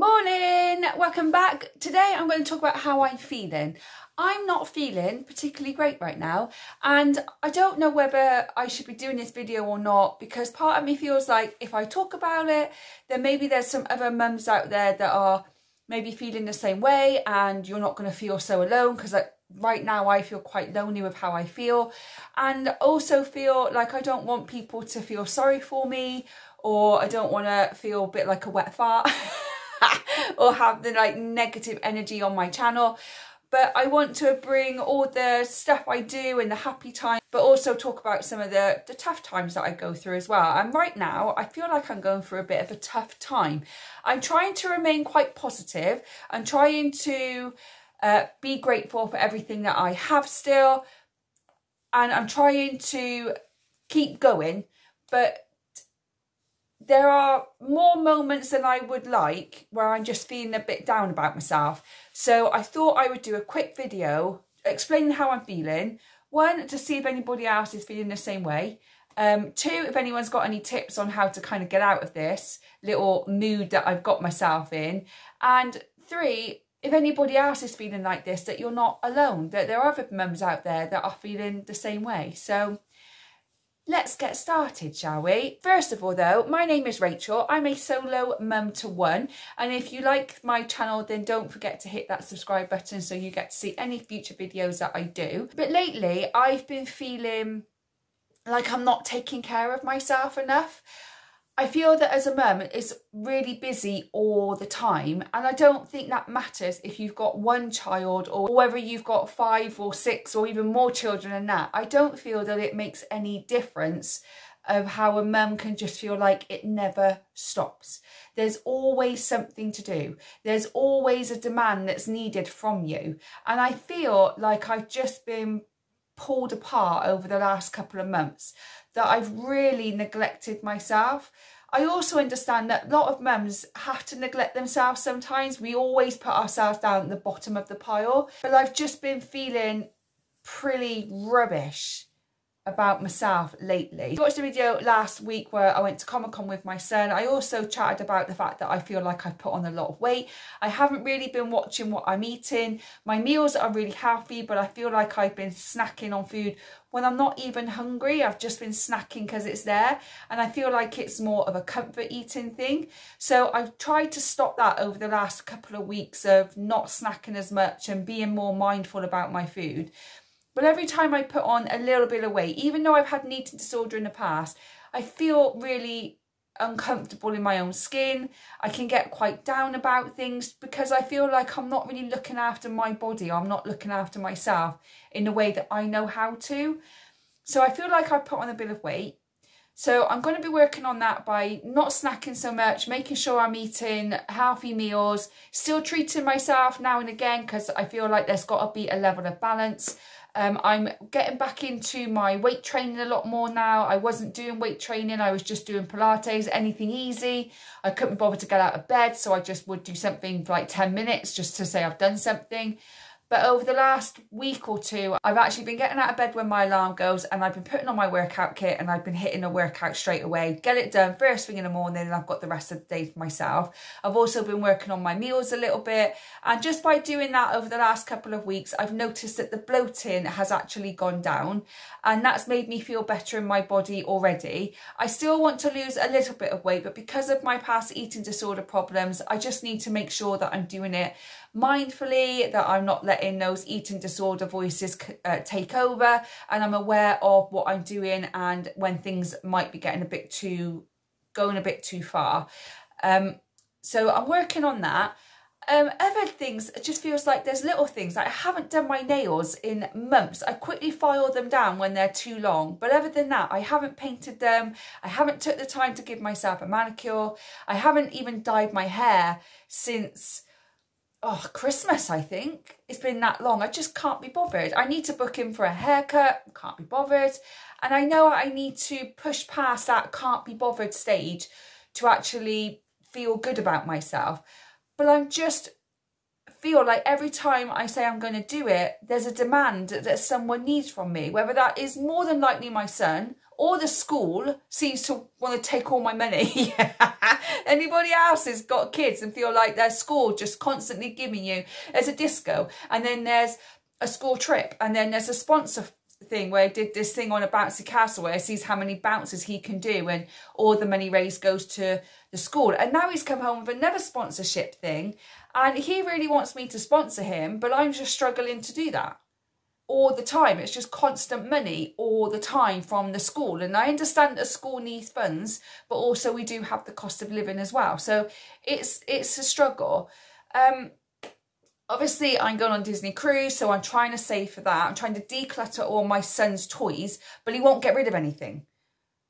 Morning, welcome back. Today I'm going to talk about how I'm feeling. I'm not feeling particularly great right now, and I don't know whether I should be doing this video or not, because part of me feels like if I talk about it, then maybe there's some other mums out there that are maybe feeling the same way and you're not going to feel so alone, because right now I feel quite lonely with how I feel, and also feel like I don't want people to feel sorry for me, or I don't want to feel a bit like a wet fart or have the negative energy on my channel. But I want to bring all the stuff I do and the happy times, but also talk about some of the tough times that I go through as well. And right now I feel like I'm going through a bit of a tough time. I'm trying to remain quite positive. I'm trying to be grateful for everything that I have still, and I'm trying to keep going, but there are more moments than I would like where I'm just feeling a bit down about myself. So I thought I would do a quick video explaining how I'm feeling. One, to see if anybody else is feeling the same way. Two, if anyone's got any tips on how to kind of get out of this little mood that I've got myself in. And three, if anybody else is feeling like this, that you're not alone, that there are other mums out there that are feeling the same way. So let's get started, shall we? First of all though, my name is Rachel. I'm a solo mum to one, and if you like my channel then don't forget to hit that subscribe button so you get to see any future videos that I do. But lately I've been feeling like I'm not taking care of myself enough. I feel that as a mum it's really busy all the time, and I don't think that matters if you've got one child or whether you've got 5 or 6 or even more children than that. I don't feel that it makes any difference of how a mum can just feel like it never stops. There's always something to do. There's always a demand that's needed from you. And I feel like I've just been pulled apart over the last couple of months, that I've really neglected myself. I also understand that a lot of mums have to neglect themselves sometimes. We always put ourselves down at the bottom of the pile. But I've just been feeling pretty rubbish about myself lately. I watched a video last week where I went to Comic-Con with my son. I also chatted about the fact that I feel like I've put on a lot of weight. I haven't really been watching what I'm eating. My meals are really healthy, but I feel like I've been snacking on food when I'm not even hungry. I've just been snacking because it's there, and I feel like it's more of a comfort eating thing. So I've tried to stop that over the last couple of weeks of not snacking as much and being more mindful about my food. But every time I put on a little bit of weight, even though I've had an eating disorder in the past, I feel really uncomfortable in my own skin. I can get quite down about things because I feel like I'm not really looking after my body. I'm not looking after myself in the way that I know how to. So I feel like I put on a bit of weight. So I'm going to be working on that by not snacking so much, making sure I'm eating healthy meals, still treating myself now and again because I feel like there's got to be a level of balance. I'm getting back into my weight training a lot more now. I wasn't doing weight training, I was just doing Pilates, anything easy. I couldn't bother to get out of bed, so I just would do something for like 10 minutes just to say I've done something. But over the last week or two, I've actually been getting out of bed when my alarm goes, and I've been putting on my workout kit and I've been hitting a workout straight away. Get it done first thing in the morning, and I've got the rest of the day for myself. I've also been working on my meals a little bit, and just by doing that over the last couple of weeks, I've noticed that the bloating has actually gone down, and that's made me feel better in my body already. I still want to lose a little bit of weight, but because of my past eating disorder problems, I just need to make sure that I'm doing it mindfully, that I'm not letting those eating disorder voices take over, and I'm aware of what I'm doing and when things might be getting going a bit too far. So I'm working on that. Other things, it just feels like there's little things, like I haven't done my nails in months. I quickly file them down when they're too long, but other than that, I haven't painted them. I haven't took the time to give myself a manicure. I haven't even dyed my hair since Christmas, I think. It's been that long. I just can't be bothered. I need to book in for a haircut. Can't be bothered. And I know I need to push past that can't be bothered stage to actually feel good about myself. But I'm just feel like every time I say I'm going to do it, there's a demand that someone needs from me, whether that is more than likely my son or the school seems to want to take all my money. Anybody else has got kids and feel like their school just constantly giving you, there's a disco, and then there's a school trip, and then there's a sponsor thing where he did this thing on a bouncy castle where he sees how many bounces he can do, and all the money raised goes to the school. And now he's come home with another sponsorship thing, and he really wants me to sponsor him, but I'm just struggling to do that all the time. It's just constant money all the time from the school. And I understand that a school needs funds, but also we do have the cost of living as well. So it's a struggle. Obviously, I'm going on Disney cruise, so I'm trying to save for that. I'm trying to declutter all my son's toys, but he won't get rid of anything.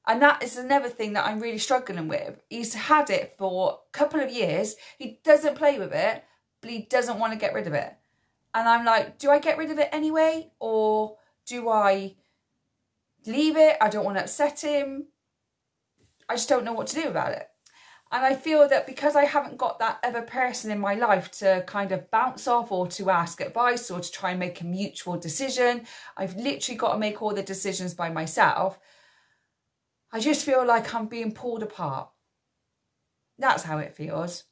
And that is another thing that I'm really struggling with. He's had it for a couple of years. He doesn't play with it, but he doesn't want to get rid of it. And I'm like, do I get rid of it anyway? Or do I leave it? I don't want to upset him. I just don't know what to do about it. And I feel that because I haven't got that other person in my life to kind of bounce off or to ask advice or to try and make a mutual decision, I've literally got to make all the decisions by myself. I just feel like I'm being pulled apart. That's how it feels.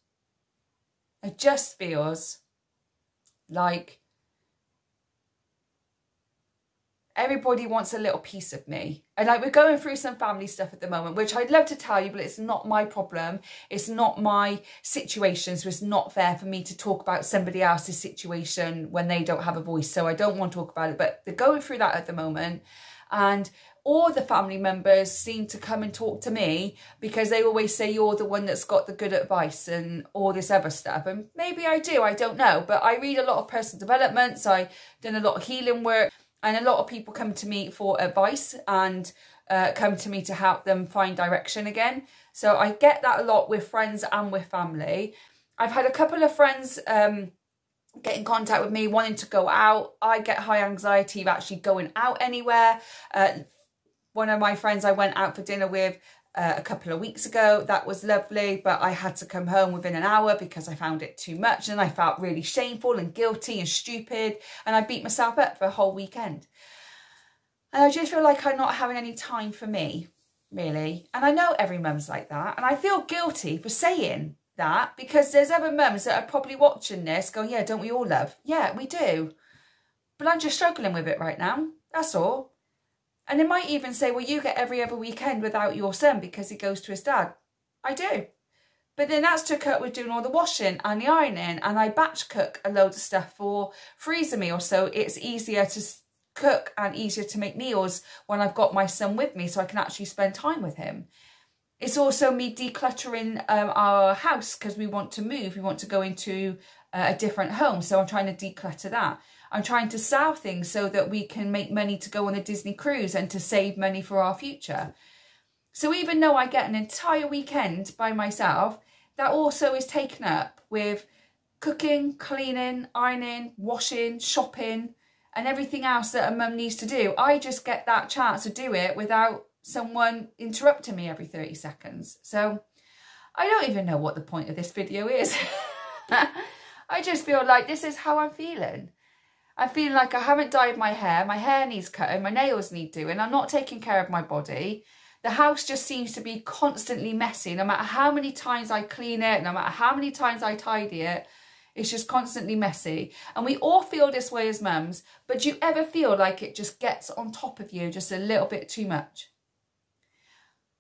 It just feels like everybody wants a little piece of me. And like, we're going through some family stuff at the moment, which I'd love to tell you, but it's not my problem. It's not my situation. So it's not fair for me to talk about somebody else's situation when they don't have a voice. So I don't want to talk about it, but they're going through that at the moment. And all the family members seem to come and talk to me because they always say you're the one that's got the good advice and all this other stuff. And maybe I do, I don't know. But I read a lot of personal development. So I've done a lot of healing work. And a lot of people come to me for advice and come to me to help them find direction again. So I get that a lot with friends and with family. I've had a couple of friends get in contact with me wanting to go out. I get high anxiety of actually going out anywhere. One of my friends I went out for dinner with a couple of weeks ago. That was lovely, but I had to come home within an hour because I found it too much and I felt really shameful and guilty and stupid, and I beat myself up for a whole weekend. And I just feel like I'm not having any time for me, really. And I know every mum's like that, and I feel guilty for saying that because there's other mums that are probably watching this going, yeah, don't we all love? Yeah, we do. But I'm just struggling with it right now, that's all. And they might even say, well, you get every other weekend without your son because he goes to his dad. I do. But then that's to cut with doing all the washing and the ironing. And I batch cook a load of stuff for freezer meals. So it's easier to cook and easier to make meals when I've got my son with me so I can actually spend time with him. It's also me decluttering our house because we want to move. We want to go into a different home. So I'm trying to declutter that. I'm trying to sell things so that we can make money to go on a Disney cruise and to save money for our future. So even though I get an entire weekend by myself, that also is taken up with cooking, cleaning, ironing, washing, shopping, and everything else that a mum needs to do. I just get that chance to do it without someone interrupting me every 30 seconds. So I don't even know what the point of this video is. I just feel like this is how I'm feeling. I feel like I haven't dyed my hair needs cutting, my nails need doing, I'm not taking care of my body. The house just seems to be constantly messy. No matter how many times I clean it, no matter how many times I tidy it, it's just constantly messy. And we all feel this way as mums, but do you ever feel like it just gets on top of you just a little bit too much?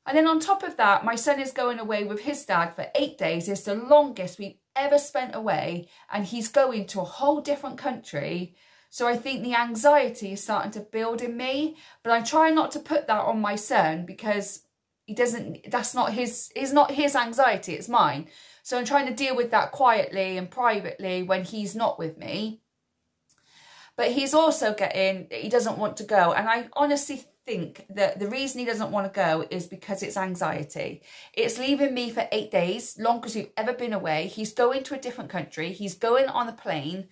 And then on top of that, my son is going away with his dad for 8 days. It's the longest we've ever spent away, and he's going to a whole different country. So I think the anxiety is starting to build in me, but I'm trying not to put that on my son because that's not his anxiety, it's mine. So I'm trying to deal with that quietly and privately when he's not with me. But he's also he doesn't want to go. And I honestly think that the reason he doesn't want to go is because it's anxiety. It's leaving me for 8 days, longest we've ever been away. He's going to a different country. He's going on a plane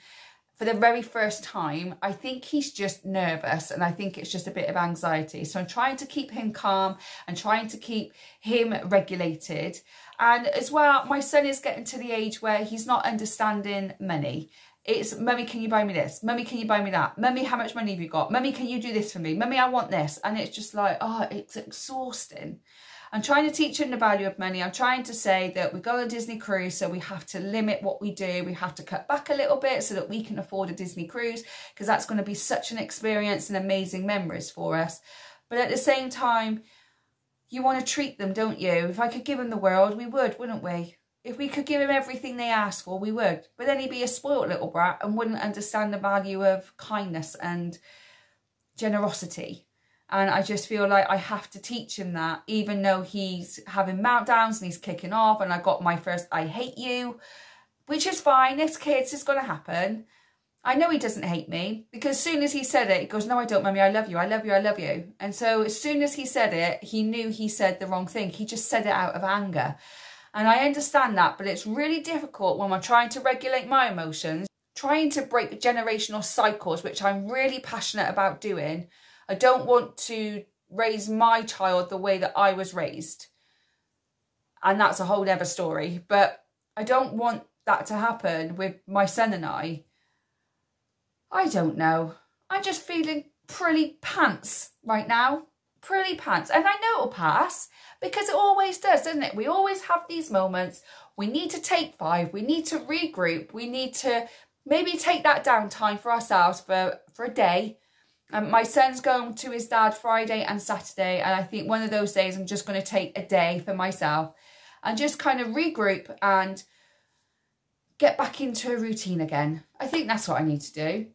for the very first time. I think he's just nervous, and I think it's just a bit of anxiety. So I'm trying to keep him calm and trying to keep him regulated. And as well, my son is getting to the age where he's not understanding money. It's, Mummy, can you buy me this? Mummy, can you buy me that? Mummy, how much money have you got? Mummy, can you do this for me? Mummy, I want this. And it's just like, oh, it's exhausting. I'm trying to teach him the value of money. I'm trying to say that we go on a Disney cruise, so we have to limit what we do. We have to cut back a little bit so that we can afford a Disney cruise, because that's going to be such an experience and amazing memories for us. But at the same time, you want to treat them, don't you? If I could give him the world, we would, wouldn't we? If we could give him everything they ask for, we would. But then he'd be a spoiled little brat and wouldn't understand the value of kindness and generosity. And I just feel like I have to teach him that, even though he's having meltdowns and he's kicking off. And I got my first I hate you, which is fine. This kid's is going to happen. I know he doesn't hate me, because as soon as he said it, he goes, no, I don't, Mummy, I love you, I love you, I love you. And so as soon as he said it, he knew he said the wrong thing. He just said it out of anger. And I understand that, but it's really difficult when we're trying to regulate my emotions, trying to break generational cycles, which I'm really passionate about doing. I don't want to raise my child the way that I was raised. And that's a whole other story. But I don't want that to happen with my son and I. I don't know. I'm just feeling pretty pants right now. Pretty pants. And I know it'll pass, because it always does, doesn't it? We always have these moments. We need to take 5. We need to regroup. We need to maybe take that downtime for ourselves for a day. My son's going to his dad Friday and Saturday, and I think one of those days I'm just going to take a day for myself and just kind of regroup and get back into a routine again. I think that's what I need to do.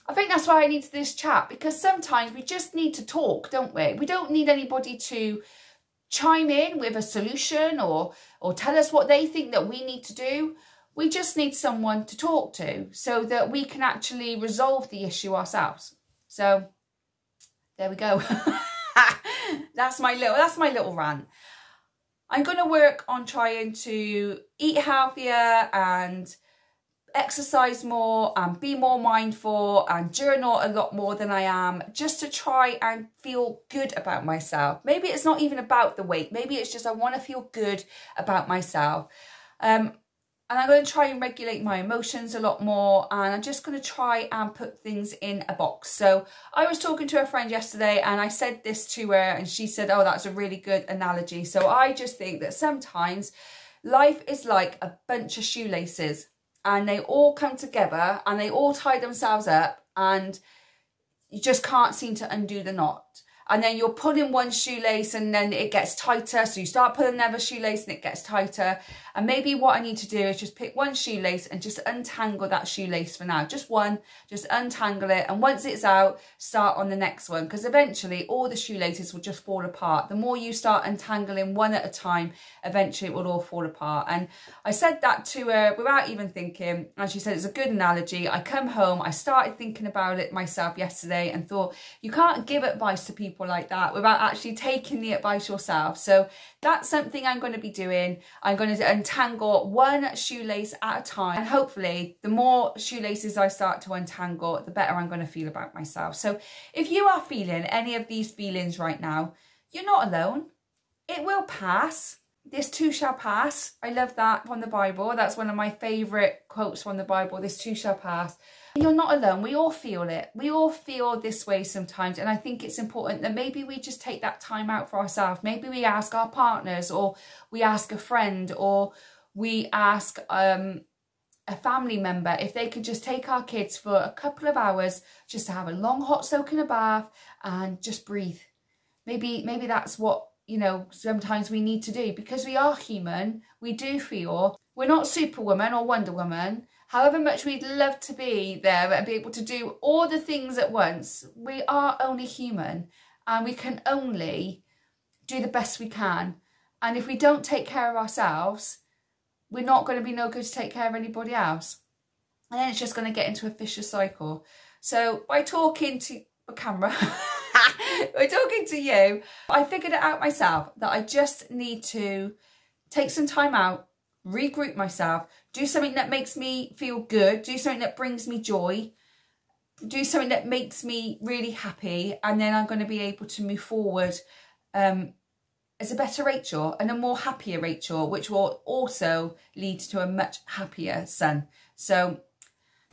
I think that's why I need this chat, because sometimes we just need to talk, don't we? We don't need anybody to chime in with a solution or tell us what they think that we need to do. We just need someone to talk to so that we can actually resolve the issue ourselves. So there we go. That's my little rant. I'm going to work on trying to eat healthier and exercise more and be more mindful and journal a lot more than I am, just to try and feel good about myself. Maybe it's not even about the weight. Maybe it's just I want to feel good about myself. And I'm going to try and regulate my emotions a lot more, and I'm just going to try and put things in a box. So I was talking to a friend yesterday and I said this to her, and she said, oh, that's a really good analogy. So I just think that sometimes life is like a bunch of shoelaces, and they all come together and they all tie themselves up, and you just can't seem to undo the knot. And then you're pulling one shoelace and then it gets tighter. So you start pulling another shoelace and it gets tighter. And maybe what I need to do is just pick one shoelace and just untangle that shoelace for now. Just one, just untangle it. And once it's out, start on the next one. Because eventually all the shoelaces will just fall apart. The more you start untangling one at a time, eventually it will all fall apart. And I said that to her without even thinking. And she said, it's a good analogy. I come home, I started thinking about it myself yesterday and thought, you can't give advice to people like that without actually taking the advice yourself. So that's something I'm going to be doing. I'm going to untangle one shoelace at a time, and hopefully the more shoelaces I start to untangle, the better I'm going to feel about myself. So if you are feeling any of these feelings right now, you're not alone. It will pass. This too shall pass. I love that from the Bible. That's one of my favourite quotes from the Bible. This too shall pass. You're not alone. We all feel it. We all feel this way sometimes. And I think it's important that maybe we just take that time out for ourselves. Maybe we ask our partners, or we ask a friend, or we ask a family member if they could just take our kids for a couple of hours just to have a long hot soak in a bath and just breathe. Maybe that's what, you know, sometimes we need to do, because we are human. We do feel. We're not Superwoman or Wonder Woman. However much we'd love to be there and be able to do all the things at once, we are only human, and we can only do the best we can. And if we don't take care of ourselves, we're not going to be no good to take care of anybody else. And then it's just going to get into a vicious cycle. So by talking to the camera, by talking to you, I figured it out myself that I just need to take some time out, regroup myself, do something that makes me feel good, do something that brings me joy, do something that makes me really happy, and then I'm going to be able to move forward as a better Rachel and a more happier Rachel, which will also lead to a much happier son. So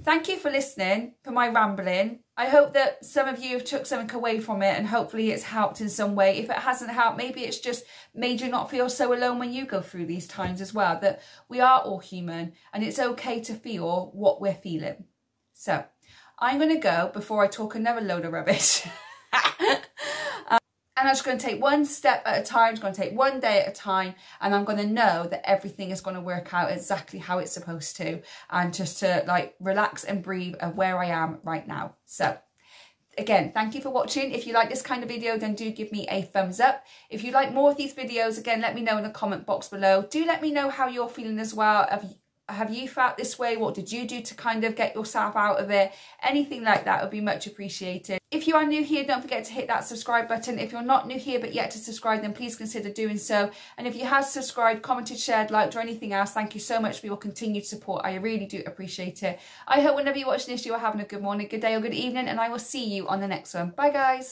Thank you for listening, for my rambling. I hope that some of you have took something away from it and hopefully it's helped in some way. If it hasn't helped, maybe it's just made you not feel so alone when you go through these times as well, that we are all human and it's okay to feel what we're feeling. So I'm going to go before I talk another load of rubbish. And I'm just going to take one step at a time, I'm just going to take one day at a time, and I'm going to know that everything is going to work out exactly how it's supposed to, and just to like relax and breathe at where I am right now. So again, thank you for watching. If you like this kind of video, then do give me a thumbs up. If you like more of these videos, again, let me know in the comment box below. Do let me know how you're feeling as well. Have you felt this way? What did you do to kind of get yourself out of it? Anything like that would be much appreciated. If you are new here, don't forget to hit that subscribe button. If you're not new here but yet to subscribe, then please consider doing so. And if you have subscribed, commented, shared, liked, or anything else, thank you so much for your continued support. I really do appreciate it. I hope whenever you're watching this, you are having a good morning, good day, or good evening, and I will see you on the next one. Bye, guys.